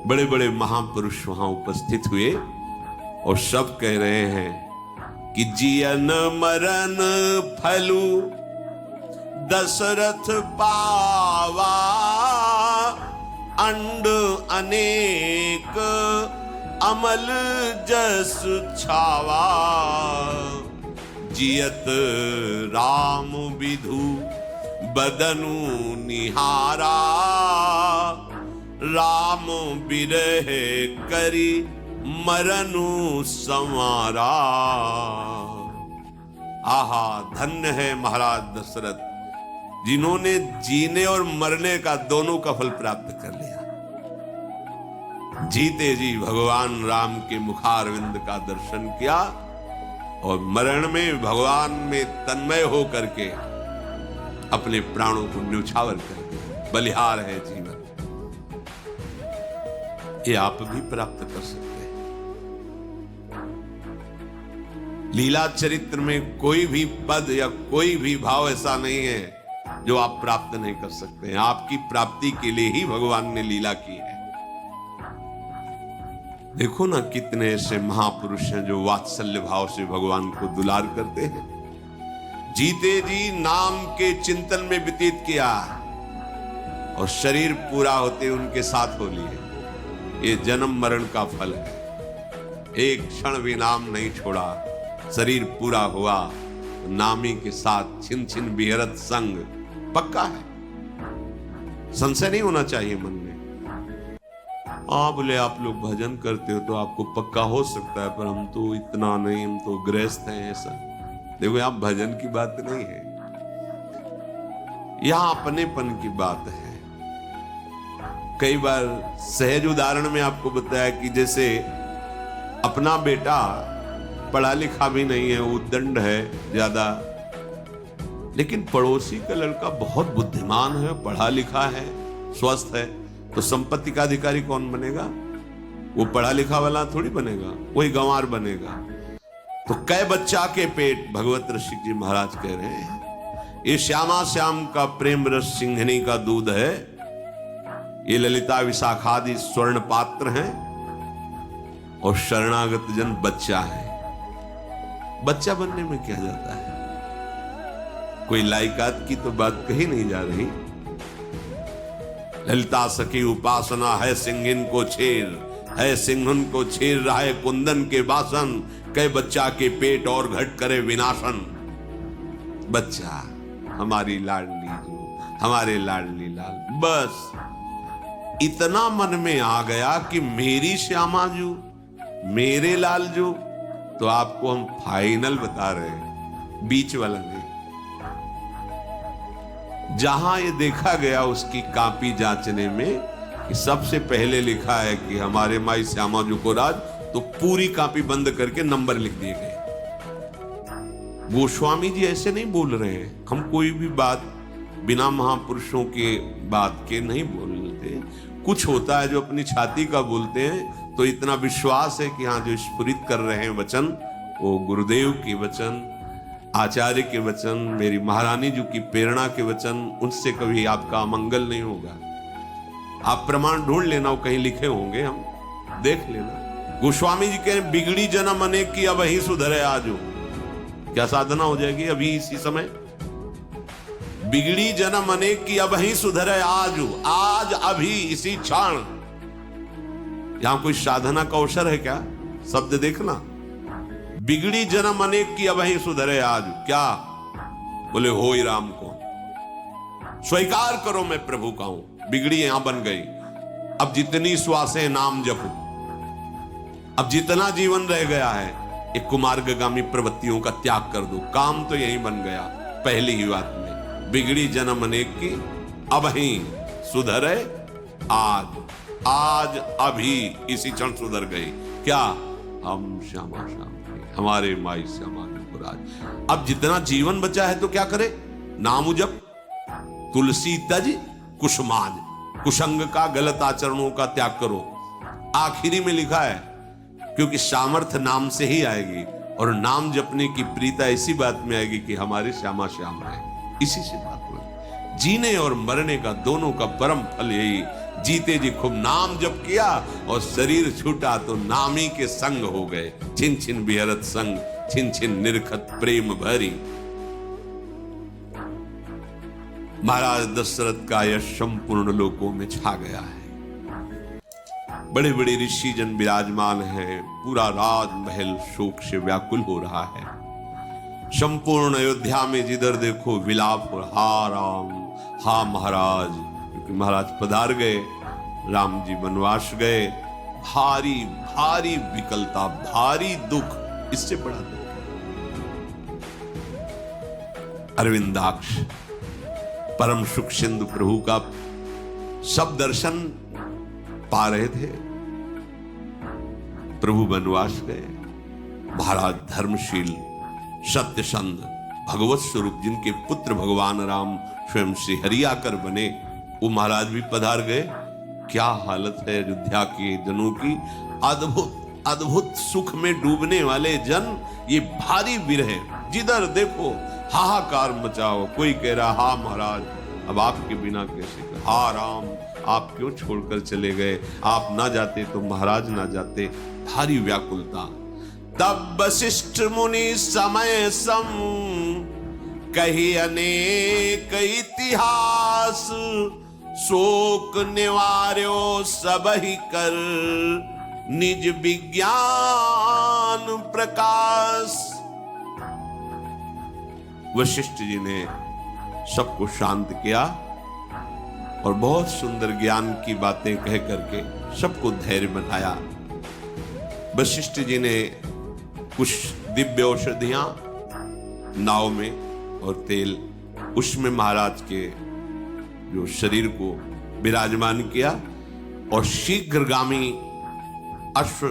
बड़े बड़े महापुरुष वहां उपस्थित हुए और सब कह रहे हैं कि जियन मरण फलु दशरथ पावा, अंड अनेक अमल जस छावा, जियत राम विधु बदनु निहारा, राम बिरह करी मरनु संवारा। आहा, धन्य है महाराज दशरथ जिन्होंने जीने और मरने का दोनों का फल प्राप्त कर लिया। जीते जी भगवान राम के मुखारविंद का दर्शन किया और मरण में भगवान में तन्मय हो करके अपने प्राणों को न्यौछावर कर दिया। बलिहार है जीवन, ये आप भी प्राप्त कर सकते हैं। लीला चरित्र में कोई भी पद या कोई भी भाव ऐसा नहीं है जो आप प्राप्त नहीं कर सकते हैं। आपकी प्राप्ति के लिए ही भगवान ने लीला की है। देखो ना, कितने ऐसे महापुरुष हैं जो वात्सल्य भाव से भगवान को दुलार करते हैं। जीते जी नाम के चिंतन में व्यतीत किया और शरीर पूरा होते उनके साथ हो लिए। ये जन्म मरण का फल है। एक क्षण भी नाम नहीं छोड़ा, शरीर पूरा हुआ, नामी के साथ छिन छिन बिहरत संग पक्का है। संशय नहीं होना चाहिए मन में। बोले आप लोग भजन करते हो तो आपको पक्का हो सकता है, पर हम तो इतना नहीं, हम तो गृहस्थ हैं ऐसा। देखो, आप भजन की बात नहीं है, यहां अपनेपन की बात है। कई बार सहज उदाहरण में आपको बताया कि जैसे अपना बेटा पढ़ा लिखा भी नहीं है, उद्दंड है ज्यादा, लेकिन पड़ोसी का लड़का बहुत बुद्धिमान है, पढ़ा लिखा है, स्वस्थ है, तो संपत्ति का अधिकारी कौन बनेगा? वो पढ़ा लिखा वाला थोड़ी बनेगा, वही गंवार बनेगा। तो कै बच्चा के पेट, भगवत ऋषि जी महाराज कह रहे हैं, ये श्यामा श्याम का प्रेम रस सिंघनी का दूध है, ये ललिता विशाखादि स्वर्ण पात्र हैं और शरणागत जन बच्चा है। बच्चा बनने में क्या जाता है? कोई लायकात की तो बात कही नहीं जा रही। ललिता सखी उपासना है सिंहिन को छेर, है सिंहन को छेर रहा है कुंदन के बासन, कई बच्चा के पेट और घट करे विनाशन। बच्चा हमारी लाडली जो, हमारे लाडली लाल, बस इतना मन में आ गया कि मेरी श्यामा जो, मेरे लाल जो, तो आपको हम फाइनल बता रहे हैं, बीच वाला नहीं। जहां ये देखा गया उसकी कॉपी जांचने में कि सबसे पहले लिखा है कि हमारे माई श्यामा जी को राज, तो पूरी कॉपी बंद करके नंबर लिख दिए गए। गोस्वामी जी ऐसे नहीं बोल रहे हैं, हम कोई भी बात बिना महापुरुषों के बात के नहीं बोलते। कुछ होता है जो अपनी छाती का बोलते हैं, तो इतना विश्वास है कि हाँ, जो स्फुरित कर रहे हैं वचन, वो गुरुदेव के वचन, आचार्य के वचन, मेरी महारानी जी की प्रेरणा के वचन, उनसे कभी आपका अमंगल नहीं होगा। आप प्रमाण ढूंढ लेना, वो कहीं लिखे होंगे, हम देख लेना। गोस्वामी जी कह, बिगड़ी जन्म अनेक की अब ही सुधरे आज हो। क्या साधना हो जाएगी अभी इसी समय? बिगड़ी जन्म अनेक की अब ही सुधरे आज हो, आज अभी इसी क्षण। यहां कोई साधना का अवसर है क्या? शब्द देखना, बिगड़ी जन्म अनेक की अब ही सुधरे आज। क्या बोले? हो ही राम को स्वीकार करो, मैं प्रभु का हूं। बिगड़ी यहां बन गई। अब जितनी श्वासें नाम जपो, अब जितना जीवन रह गया है, एक कुमार्गामी प्रवृत्तियों का त्याग कर दो। काम तो यही बन गया पहली ही बात में। बिगड़ी जन्म अनेक की अब ही सुधरे आज, आज अभी इसी क्षण सुधर गई। क्या? हम श्यामा श्याम, हमारे माई श्यामा को राज। अब जितना जीवन बचा है तो क्या करे? नाम जप, तुलसी तज कुसुमाज, कुसंग का, गलत आचरणों का त्याग करो। आखिरी में लिखा है, क्योंकि सामर्थ्य नाम से ही आएगी, और नाम जपने की प्रीता इसी बात में आएगी कि हमारे श्यामा श्याम है। इसी से बात हुई। जीने और मरने का दोनों का परम फल यही जीते जी खूब नाम जप किया और शरीर छूटा तो नामी के संग हो गए। छिन छिन बिहरत संग, छिन छिन निरखत प्रेम भरी। महाराज दशरथ का यश संपूर्ण लोकों में छा गया है। बड़े बड़े ऋषि जन विराजमान हैं, पूरा राजमहल शोक से व्याकुल हो रहा है। संपूर्ण अयोध्या में जिधर देखो विलाप हो, हा राम, हा महाराज, क्योंकि महाराज पधार गए, राम जी वनवास गए। भारी भारी विकलता, भारी दुख, इससे बड़ा दुख। अरविंदाक्ष परम सुख सिंधु प्रभु का सब दर्शन पा रहे थे, प्रभु वनवास गए। महाराज धर्मशील सत्यसंध भगवत स्वरूप जिनके पुत्र भगवान राम स्वयं श्री हरि आकर बने, वो महाराज भी पधार गए। क्या हालत है अयोध्या के जनों की। अद्भुत अद्भुत सुख में डूबने वाले जन, ये भारी विरह, जिधर देखो हाहाकार मचाओ। कोई कह रहा हा महाराज अब आपके बिना कैसे, हा राम आप क्यों छोड़कर चले गए, आप ना जाते तो महाराज ना जाते। भारी व्याकुलता। तब वशिष्ठ मुनि समय सम कही अनेक इतिहास, शोक निवार्यो सबहि कर निज विज्ञान प्रकाश। वशिष्ठ जी ने सबको शांत किया और बहुत सुंदर ज्ञान की बातें कह करके सबको धैर्य बनाया। वशिष्ठ जी ने कुछ दिव्य औषधियां नाव में और तेल, उसमें महाराज के जो शरीर को विराजमान किया और शीघ्रगामी अश्व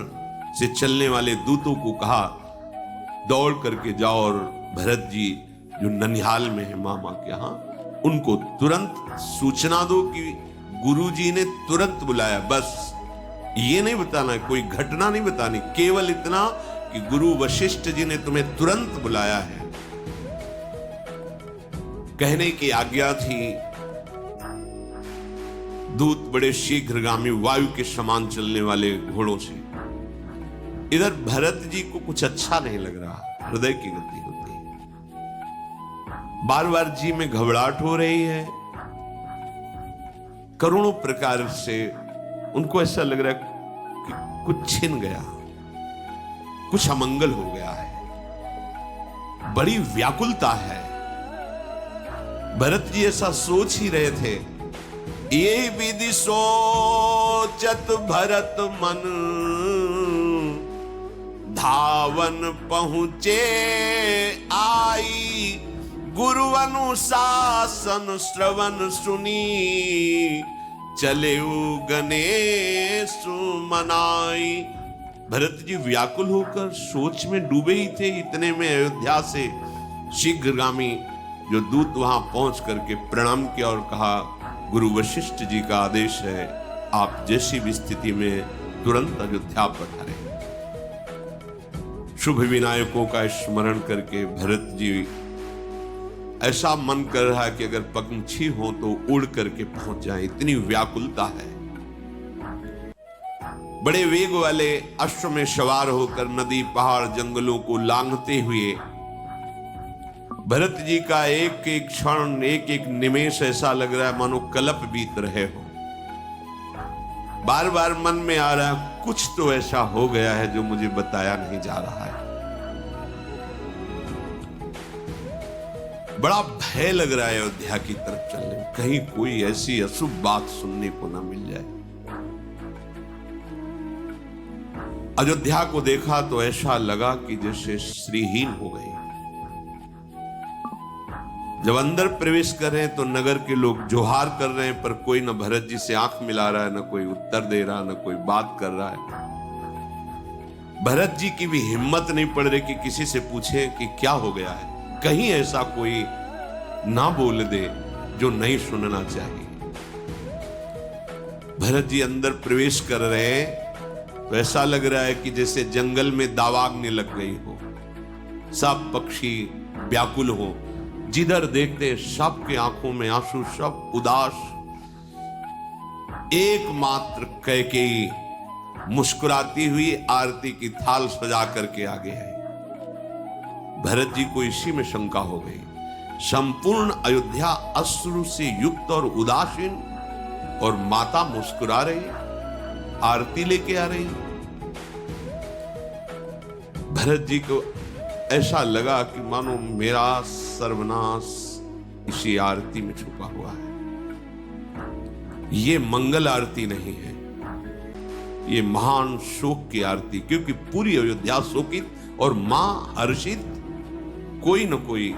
से चलने वाले दूतों को कहा दौड़ करके जाओ और भरत जी जो ननिहाल में है मामा के यहाँ, उनको तुरंत सूचना दो कि गुरुजी ने तुरंत बुलाया। बस ये नहीं बताना, कोई घटना नहीं बतानी, केवल इतना कि गुरु वशिष्ठ जी ने तुम्हें तुरंत बुलाया है। कहने की आज्ञा थी। दूत बड़े शीघ्रगामी वायु के समान चलने वाले घोड़ों से। इधर भरत जी को कुछ अच्छा नहीं लग रहा, हृदय की गति होती है, बार बार जी में घबराहट हो रही है। करोड़ों प्रकार से उनको ऐसा लग रहा है कि कुछ छिन गया, कुछ अमंगल हो गया है, बड़ी व्याकुलता है। भरत जी ऐसा सोच ही रहे थे। ये विधि सोचत भरत मन, धावन पहुंचे आई, गुरु अनुशासन श्रवण सुनी, चले गणेश मनाई। भरत जी व्याकुल होकर सोच में डूबे ही थे। इतने में अयोध्या से शीघ्रगामी जो दूत वहां पहुंच करके प्रणाम किया और कहा गुरु वशिष्ठ जी का आदेश है, आप जैसी भी स्थिति में तुरंत अयोध्या पधारें। शुभ विनायकों का स्मरण करके भरत जी ऐसा मन कर रहा है कि अगर पंछी हो तो उड़ करके पहुंच जाए, इतनी व्याकुलता है। बड़े वेग वाले अश्व में सवार होकर नदी पहाड़ जंगलों को लांघते हुए भरत जी का एक एक क्षण, एक एक निमेष ऐसा लग रहा है मानो कल्प बीत रहे हो। बार बार मन में आ रहा है कुछ तो ऐसा हो गया है जो मुझे बताया नहीं जा रहा है। बड़ा भय लग रहा है अयोध्या की तरफ चलने में, कहीं कोई ऐसी अशुभ बात सुनने को ना मिल जाए। अयोध्या को देखा तो ऐसा लगा कि जैसे श्रीहीन हो गई। जब अंदर प्रवेश कर रहे हैं तो नगर के लोग जोहार कर रहे हैं, पर कोई न भरत जी से आंख मिला रहा है, न कोई उत्तर दे रहा, न कोई बात कर रहा है। भरत जी की भी हिम्मत नहीं पड़ रही कि किसी से पूछे कि क्या हो गया है, कहीं ऐसा कोई ना बोल दे जो नहीं सुनना चाहिए। भरत जी अंदर प्रवेश कर रहे हैं तो ऐसा लग रहा है कि जैसे जंगल में दावाग्नि लग गई हो, सब पक्षी व्याकुल हो, जिधर देखते सबके आंखों में आंसू, सब उदास। एकमात्र कैकेयी मुस्कुराती हुई आरती की थाल सजा करके आगे है। भरत जी को इसी में शंका हो गई। संपूर्ण अयोध्या अश्रु से युक्त और उदासीन, और माता मुस्कुरा रही, आरती लेके आ रही। भरत जी को ऐसा लगा कि मानो मेरा सर्वनाश इसी आरती में छुपा हुआ है। ये मंगल आरती नहीं है, ये महान शोक की आरती, क्योंकि पूरी अयोध्या शोकित और मां हर्षित। कोई न कोई